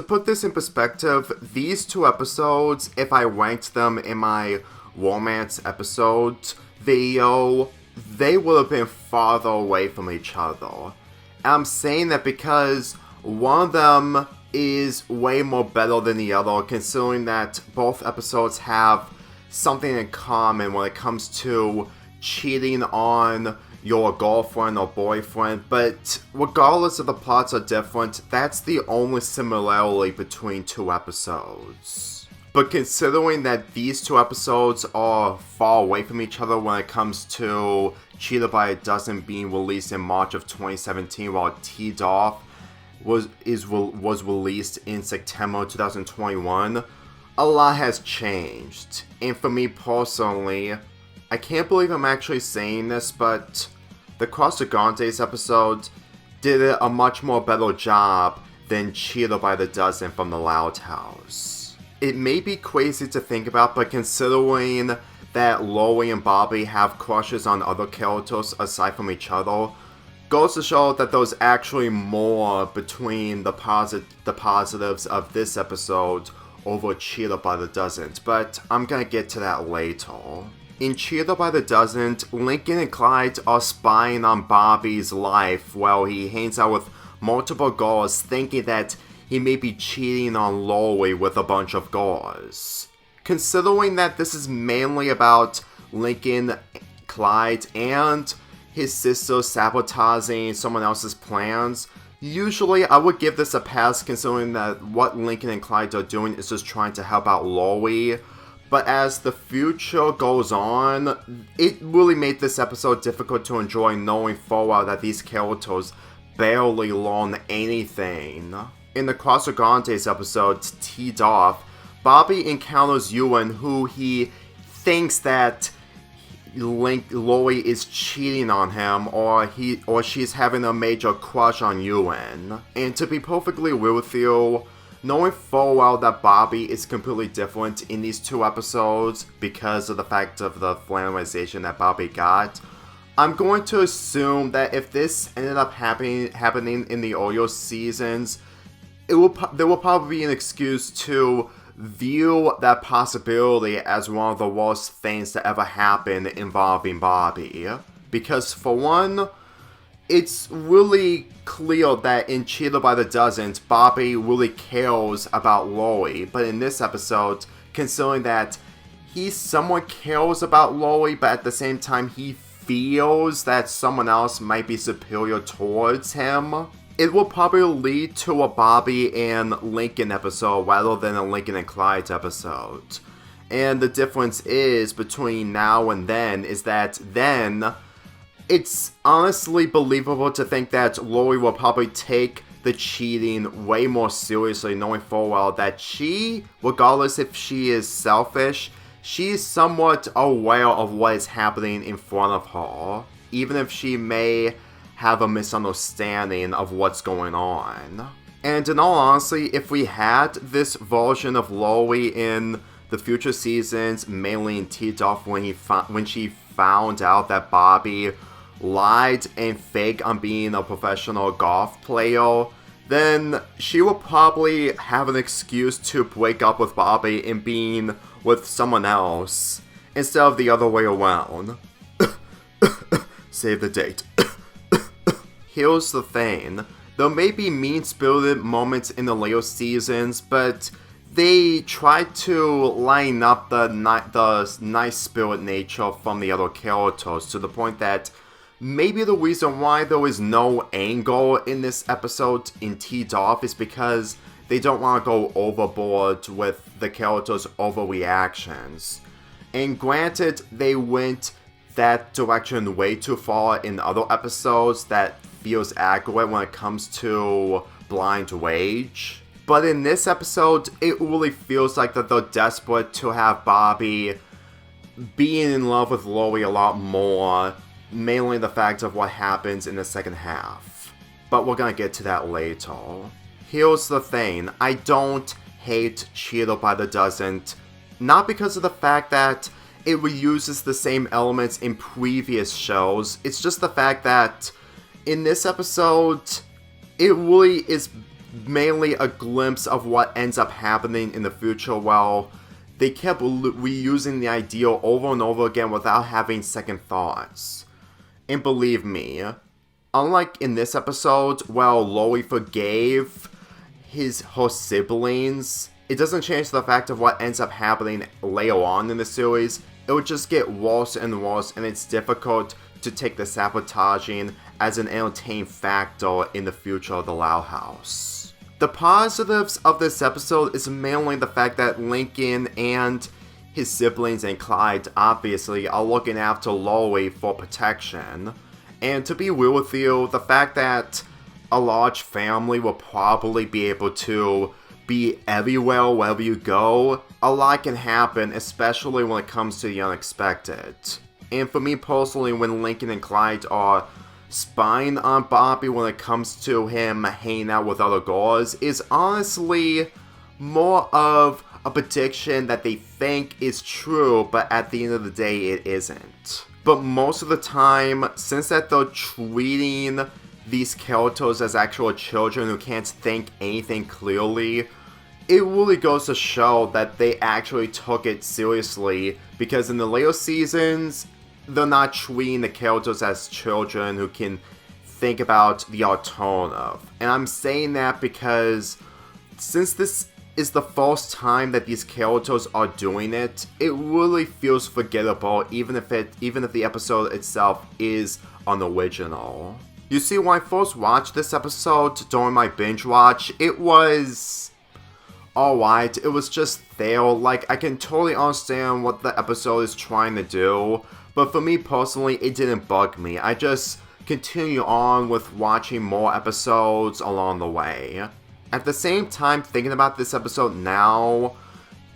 put this in perspective, these two episodes, if I ranked them in my romance episode video, they would have been farther away from each other. And I'm saying that because one of them is way more better than the other, considering that both episodes have something in common when it comes to cheating on your girlfriend or boyfriend, but regardless if the plots are different, that's the only similarity between two episodes. But considering that these two episodes are far away from each other when it comes to Cheated by a Dozen being released in March of 2017 while T-Doff was released in September 2021, a lot has changed. And for me personally, I can't believe I'm actually saying this, but the Casagrandes episode did a much more better job than Cheated by the Dozen from the Loud House. It may be crazy to think about, but considering that Lori and Bobby have crushes on other characters aside from each other, goes to show that there's actually more between the positives of this episode over Cheated by the Dozen, but I'm gonna get to that later. In Cheated by the Dozen, Lincoln and Clyde are spying on Bobby's life while he hangs out with multiple girls, thinking that he may be cheating on Lori with a bunch of girls. Considering that this is mainly about Lincoln, Clyde, and his sister sabotaging someone else's plans, usually I would give this a pass considering that what Lincoln and Clyde are doing is just trying to help out Lori. But as the future goes on, it really made this episode difficult to enjoy knowing full well that these characters barely learn anything. In the Casagrandes episode, T-Doff, Bobby encounters Ewan, who he thinks that Lori is cheating on him, or she's having a major crush on Ewan. And to be perfectly real with you, knowing full well that Bobby is completely different in these two episodes because of the fact of the flammerization that Bobby got, I'm going to assume that if this ended up happening in the earlier seasons, there will probably be an excuse to view that possibility as one of the worst things to ever happen involving Bobby. Because for one, it's really clear that in Cheated by the Dozen, Bobby really cares about Lori. But in this episode, considering that he somewhat cares about Lori, but at the same time he feels that someone else might be superior towards him, it will probably lead to a Bobby and Lincoln episode rather than a Lincoln and Clyde episode. And the difference is between now and then is that then it's honestly believable to think that Lori will probably take the cheating way more seriously, knowing full well that she, regardless if she is selfish, she's somewhat aware of what is happening in front of her, even if she may have a misunderstanding of what's going on. And in all honesty, if we had this version of Lori in the future seasons, mainly in T-Doff when she found out that Bobby lied and faked on being a professional golf player, then she will probably have an excuse to break up with Bobby and being with someone else, instead of the other way around. Save the date. Here's the thing, there may be mean-spirited moments in the later seasons, but they try to line up the nice spirit nature from the other characters to the point that maybe the reason why there is no anger in this episode in T-Doff is because they don't want to go overboard with the characters' overreactions. And granted, they went that direction way too far in other episodes that feels accurate when it comes to Blind Rage. But in this episode, it really feels like that they're desperate to have Bobby being in love with Lori a lot more, mainly the fact of what happens in the second half. But we're gonna get to that later. Here's the thing, I don't hate Cheated by the Dozen, not because of the fact that it reuses the same elements in previous shows, it's just the fact that in this episode, it really is mainly a glimpse of what ends up happening in the future. Well, they kept reusing the idea over and over again without having second thoughts. And believe me, unlike in this episode, well, Loie forgave her siblings, it doesn't change the fact of what ends up happening later on in the series. It would just get worse and worse, and it's difficult to take the sabotaging as an entertaining factor in the future of the Loud House. The positives of this episode is mainly the fact that Lincoln and his siblings and Clyde obviously are looking after Loie for protection. And to be real with you, the fact that a large family will probably be able to be everywhere wherever you go, a lot can happen, especially when it comes to the unexpected. And for me personally, when Lincoln and Clyde are spying on Bobby when it comes to him hanging out with other girls, is honestly more of a prediction that they think is true, but at the end of the day, it isn't. But most of the time, since that they're treating these characters as actual children who can't think anything clearly, it really goes to show that they actually took it seriously, because in the later seasons, they're not treating the characters as children who can think about the alternative. And I'm saying that because since this is the first time that these characters are doing it, it really feels forgettable, even if the episode itself is unoriginal. You see, when I first watched this episode during my binge watch, it was alright. It was just there. Like, I can totally understand what the episode is trying to do, but for me personally, it didn't bug me. I just continue on with watching more episodes along the way. At the same time, thinking about this episode now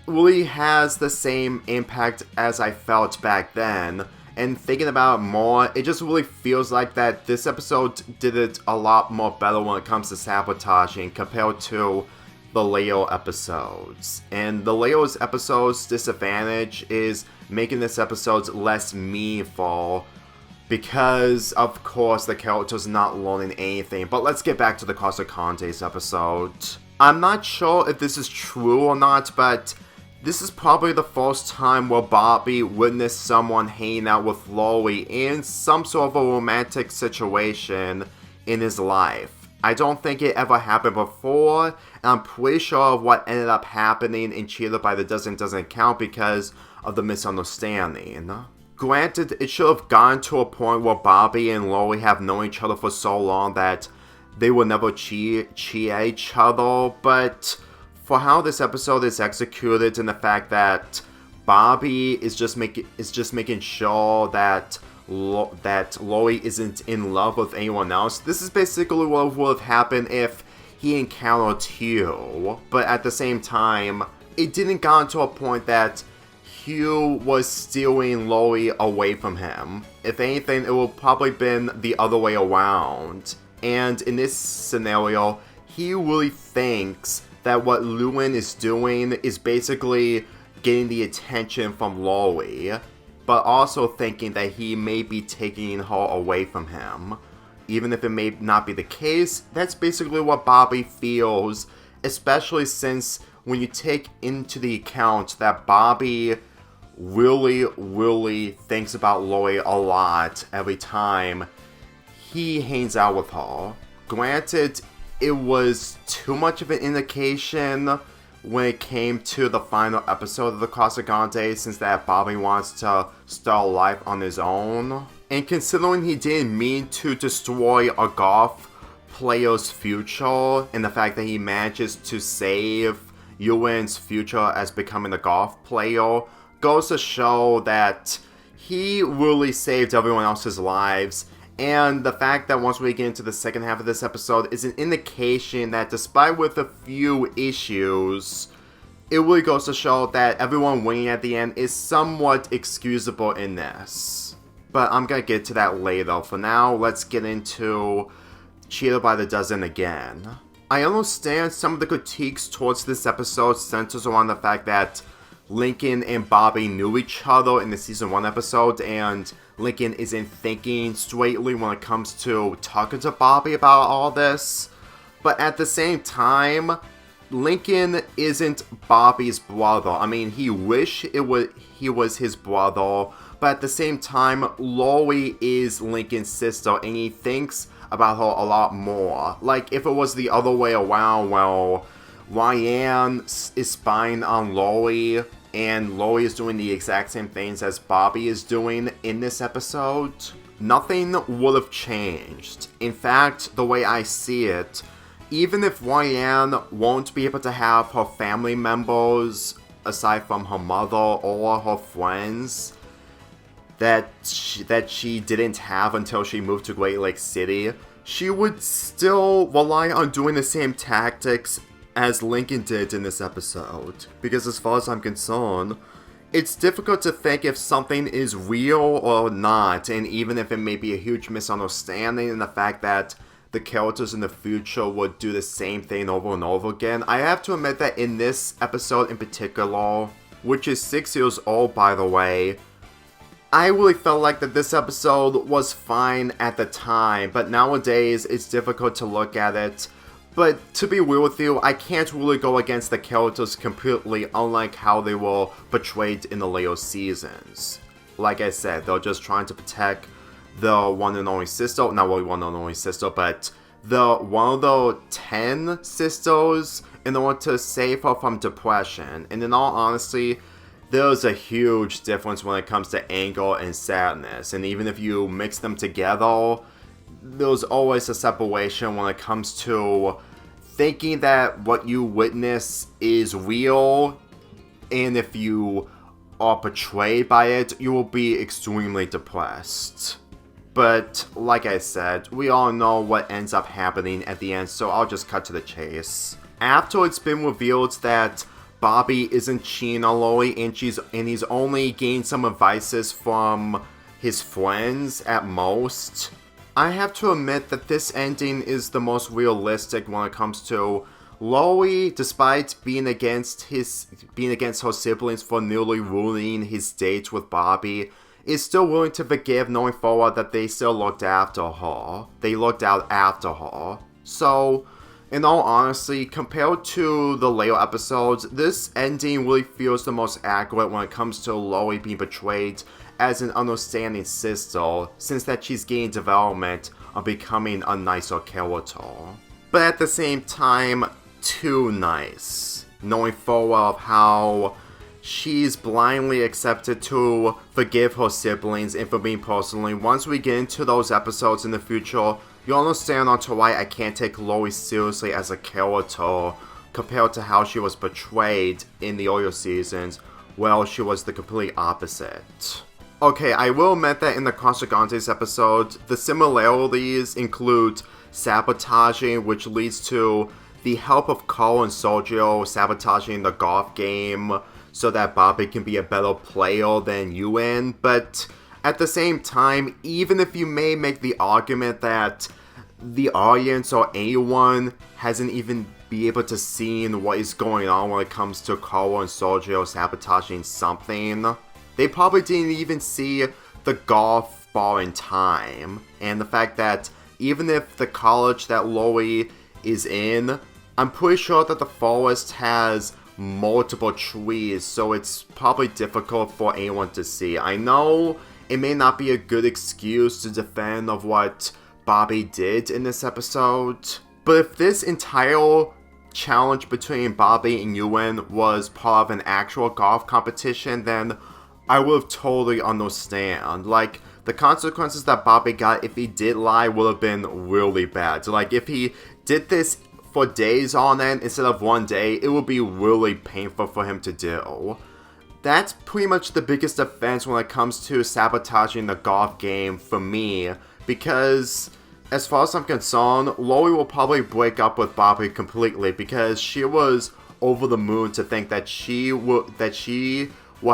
really has the same impact as I felt back then. And thinking about it more, it just really feels like that this episode did it a lot more better when it comes to sabotaging compared to the later episodes. And the later episode's disadvantage is making this episode less meaningful because, of course, the character's not learning anything. But let's get back to the Casagrandes episode. I'm not sure if this is true or not, but this is probably the first time where Bobby witnessed someone hanging out with Loie in some sort of a romantic situation in his life. I don't think it ever happened before, and I'm pretty sure of what ended up happening in Cheated by the Dozen doesn't count because of the misunderstanding. Granted, it should have gotten to a point where Bobby and Loie have known each other for so long that they would never cheat each other, but for how this episode is executed and the fact that Bobby is just making sure that Loie isn't in love with anyone else, this is basically what would have happened if he encountered Hugh. But at the same time, it didn't get to a point that Hugh was stealing Loie away from him. If anything, it would probably been the other way around. And in this scenario, he really thinks that what Lewin is doing is basically getting the attention from Loie, but also thinking that he may be taking her away from him. Even if it may not be the case, that's basically what Bobby feels, especially since when you take into the account that Bobby really thinks about Loie a lot every time he hangs out with her. Granted, it was too much of an indication when it came to the final episode of the Casagrandes, since that Bobby wants to start life on his own. And considering he didn't mean to destroy a golf player's future, and the fact that he manages to save Ewan's future as becoming a golf player, goes to show that he really saved everyone else's lives. And the fact that once we get into the second half of this episode is an indication that despite with a few issues, it really goes to show that everyone winning at the end is somewhat excusable in this. But I'm gonna get to that later. For now, let's get into Cheated by the Dozen again. I understand some of the critiques towards this episode centers around the fact that Lincoln and Bobby knew each other in the season 1 episode, and Lincoln isn't thinking straightly when it comes to talking to Bobby about all this. But at the same time, Lincoln isn't Bobby's brother. I mean, he was his brother, but at the same time, Lori is Lincoln's sister, and he thinks about her a lot more. Like, if it was the other way around, well, Ryan is spying on Lori, and Lori is doing the exact same things as Bobby is doing in this episode, nothing would have changed. In fact, the way I see it, even if Ryan won't be able to have her family members, aside from her mother or her friends, that she didn't have until she moved to Great Lake City, she would still rely on doing the same tactics as Lincoln did in this episode. Because as far as I'm concerned, it's difficult to think if something is real or not, and even if it may be a huge misunderstanding, and the fact that the characters in the future would do the same thing over and over again. I have to admit that in this episode in particular, which is 6 years old by the way, I really felt like that this episode was fine at the time, but nowadays it's difficult to look at it. But to be real with you, I can't really go against the characters completely, unlike how they were portrayed in the later seasons. Like I said, they're just trying to protect the one and only sister, not really one and only sister, but one of the 10 sisters in order to save her from depression. And in all honesty, there's a huge difference when it comes to anger and sadness. And even if you mix them together, there's always a separation when it comes to thinking that what you witness is real, and if you are portrayed by it, you will be extremely depressed. But, like I said, we all know what ends up happening at the end, so I'll just cut to the chase. After it's been revealed that Bobby isn't cheating on Lori, and he's only gained some advices from his friends at most, I have to admit that this ending is the most realistic when it comes to Lori, despite being against her siblings for nearly ruining his date with Bobby, is still willing to forgive, knowing forward that they still looked after her. They looked out after her. So, in all honesty, compared to the later episodes, this ending really feels the most accurate when it comes to Lori being portrayed as an understanding sister, since that she's gaining development of becoming a nicer character. But at the same time, too nice, knowing full well of how she's blindly accepted to forgive her siblings. And for me personally, once we get into those episodes in the future, you'll understand onto why I can't take Lori seriously as a character compared to how she was portrayed in the earlier seasons. Well, she was the complete opposite. Okay, I will admit that in the Casagrandes episode, the similarities include sabotaging, which leads to the help of Carl and Sergio sabotaging the golf game so that Bobby can be a better player than Ewan, but at the same time, even if you may make the argument that the audience or anyone hasn't even be able to see what is going on when it comes to Carl and Sergio sabotaging something, they probably didn't even see the golf ball in time. And the fact that even if the college that Lori is in, I'm pretty sure that the forest has multiple trees, so it's probably difficult for anyone to see. I know it may not be a good excuse to defend of what Bobby did in this episode, but if this entire challenge between Bobby and Ewan was part of an actual golf competition, then I would have totally understand. Like, the consequences that Bobby got if he did lie would have been really bad. So, like, if he did this for days on end instead of one day, it would be really painful for him to do. That's pretty much the biggest offense when it comes to sabotaging the golf game for me, because as far as I'm concerned, Lori will probably break up with Bobby completely because she was over the moon to think that she will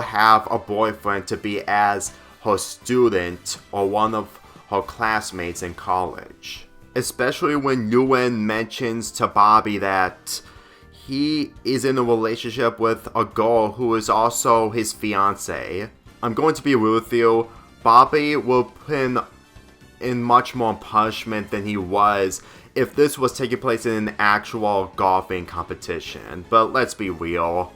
have a boyfriend to be as her student or one of her classmates in college. Especially when Ewan mentions to Bobby that he is in a relationship with a girl who is also his fiancée. I'm going to be real with you, Bobby will put in in much more punishment than he was if this was taking place in an actual golfing competition. But let's be real.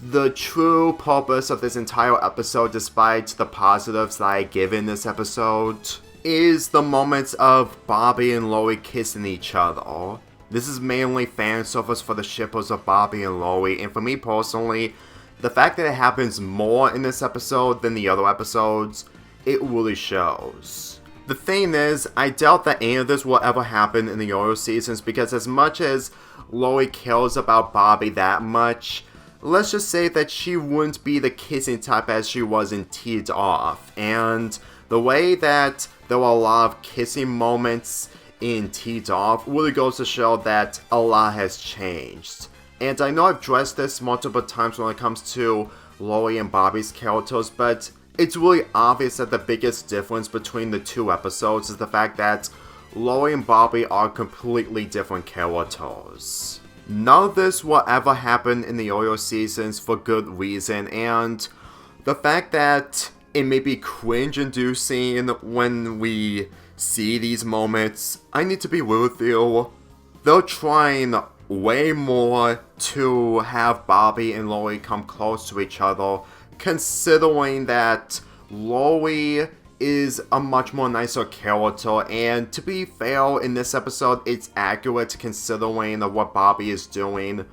The true purpose of this entire episode, despite the positives that I give in this episode, is the moments of Bobby and Loie kissing each other. This is mainly fan service for the shippers of Bobby and Loie, and for me personally, the fact that it happens more in this episode than the other episodes, it really shows. The thing is, I doubt that any of this will ever happen in the Yo-Yo seasons, because as much as Loie cares about Bobby that much, let's just say that she wouldn't be the kissing type as she was in Teed Off. And the way that there were a lot of kissing moments in Teed Off really goes to show that a lot has changed. And I know I've addressed this multiple times when it comes to Loie and Bobby's characters, but it's really obvious that the biggest difference between the two episodes is the fact that Loie and Bobby are completely different characters. None of this will ever happen in the Yo-Yo seasons for good reason, and the fact that it may be cringe-inducing when we see these moments, I need to be real with you, they're trying way more to have Bobby and Loie come close to each other, considering that Loie is a much more nicer character, and to be fair, in this episode, it's accurate considering that what Bobby is doing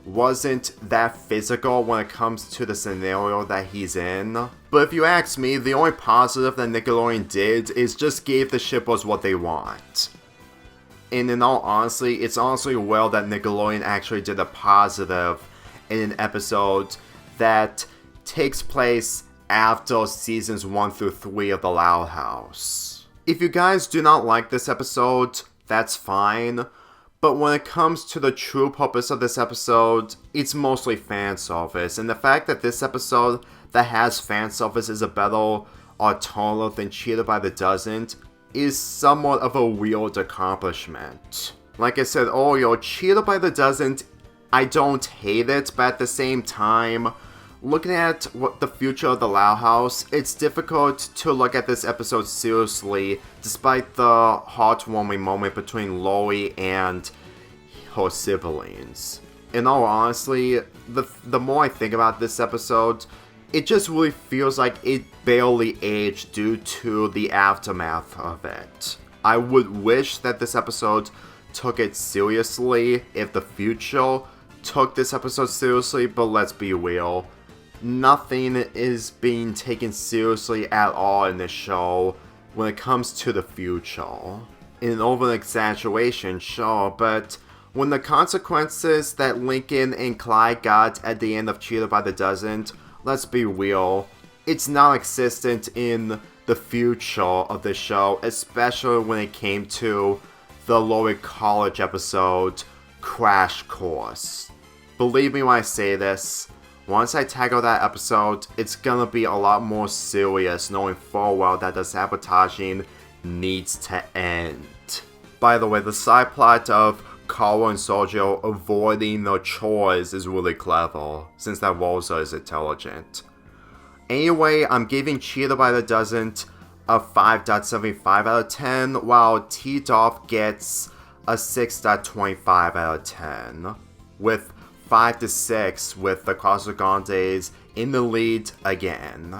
wasn't that physical when it comes to the scenario that he's in. But if you ask me, the only positive that Nickelodeon did is just gave the shippers what they want. And in all honesty, it's honestly well that Nickelodeon actually did a positive in an episode that takes place after seasons 1 through 3 of The Loud House. If you guys do not like this episode, that's fine, but when it comes to the true purpose of this episode, it's mostly fan service, and the fact that this episode that has fan service is a better alternative than Cheated by the Dozen is somewhat of a weird accomplishment. Like I said earlier, Cheated by the Dozen, I don't hate it, but at the same time, looking at what the future of the Loud House, it's difficult to look at this episode seriously, despite the heartwarming moment between Loie and her siblings. In all honesty, the more I think about this episode, it just really feels like it barely aged due to the aftermath of it. I would wish that this episode took it seriously if the future took this episode seriously, but let's be real. Nothing is being taken seriously at all in this show when it comes to the future. In an over-exaggeration, sure, but when the consequences that Lincoln and Clyde got at the end of Cheated by the Dozen, let's be real, it's non-existent in the future of the show, especially when it came to the Loie College episode, Crash Course. Believe me when I say this, once I tackle that episode, it's gonna be a lot more serious, knowing full well that the sabotaging needs to end. By the way, the side plot of Carl and Sergio avoiding their chores is really clever, since that Rosa is intelligent. Anyway, I'm giving Cheated by the Dozen a 5.75 out of 10, while Teed Off gets a 6.25 out of 10, with 5 to 6 with the Casagrandes in the lead again.